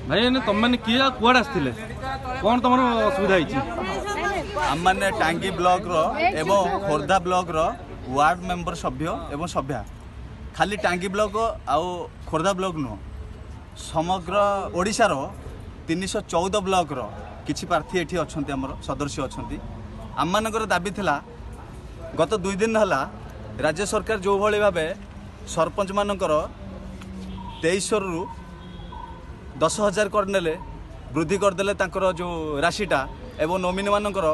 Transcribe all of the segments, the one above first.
भाई तुम मैंने किए कुआड़े आसते कौन तुम असुविधा आम मैंने टांगी ब्लॉक रो एवं खोर्धा ब्लॉक रो वार्ड मेंबर सभ्य एवं सभ्या खाली टांगी ब्लॉक आउ खोर्धा ब्लॉक नुह समग्र ओडिशार 314 ब्लॉक रो किछि प्रार्थी एठी अछंती हमर सदस्य अछंती आम मानकर दाबी थिला गत 2 दिन हला राज्य सरकार जो भली भाबे सरपंच मानकर 2300 रु 10,000 करनेले वृद्धि करदेले तांकर जो राशिटा एवं नोमिनी मानकर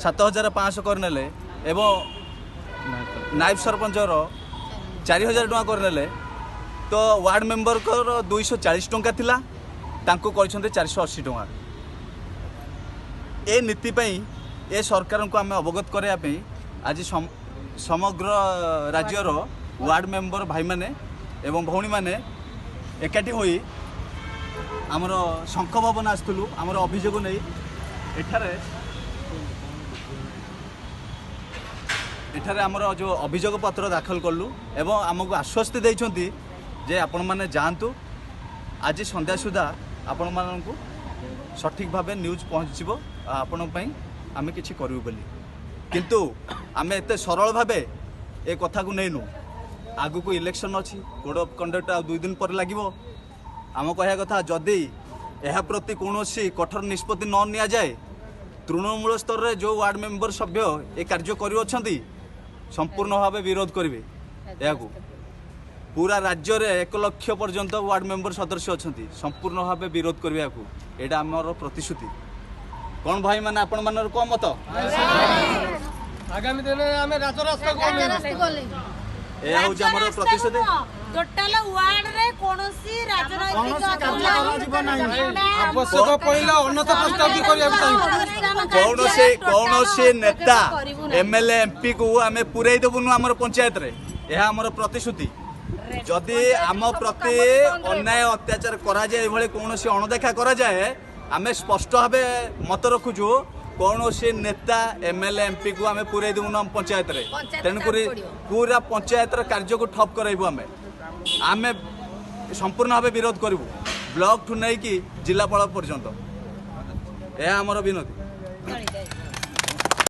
7,500 करनेले एवं नायब सरपंचर 4,000 टଙ୍କା करनेले तो वार्ड मेंबर को 240 टଙ୍କା थिला तांको करछन्ते 480 टଙ୍କା ए नीति पई ए सरकार को आम अवगत करया पई आज समग्र राज्यर वार्ड मेंबर भाई माने एवं भौणी माने एकाठी होई आमर शंख भवन आसलु आमर अभियोग नहीं एठारे आमर जो अभियोग पत्र दाखल कलु एवं आमको आश्वस्ति देइछन्ति जे आपण माने जानतु आज संध्या सुधा आपण माननकु सठिक भाबे न्यूज पहुँचबो आपण पई आमे किछि करिउ बोली किंतु आमे एते सरल भाबे ए कथा को नैनु आगु को इलेक्शन अछि कोड ऑफ कंडक्ट आ 2 दिन पर लागिवो आम कह कथा जदि यह प्रति कौन कठोर निष्पत्ति न निया जाए तृणमूल स्तर में जो वार्ड मेंबर सभ्य ए कार्य कर संपूर्ण भाव विरोध करेंगे यह पूरा राज्य में 1 लाख पर्यंत वार्ड मेंबर सदस्य अच्छा संपूर्ण भाव विरोध करेंगे यहाँ आमर प्रतिश्रुति कौन भाई माने आपण मानर कौन मत आगामी दिन आम राजरास्ता प्रतिश्रुति टोटल वार्ड रे कोनोसी राजनैतिक आवश्यक पड़िला उन्नत प्रस्ताव भी करिया कौन नेता एमएलए एमपी को आम पूरे देबुनु आमर पंचायत रे यह आमर प्रतिश्रुति जदि आम प्रति अन्याय अत्याचार करा जाए भले कौन अणदेखा करा जाए आम स्पष्ट भाव मत रखुचु कौन नेता एमएलए एमपी को आम पूरे देबुनु आम पंचायत रे तेणुक पूरा पंचायत कार्य को ठप कराइबु आम संपूर्ण भाव विरोध करूँ ब्लॉक ठू नहीं कि जिलापाल पर्यंत यह आमर विनती।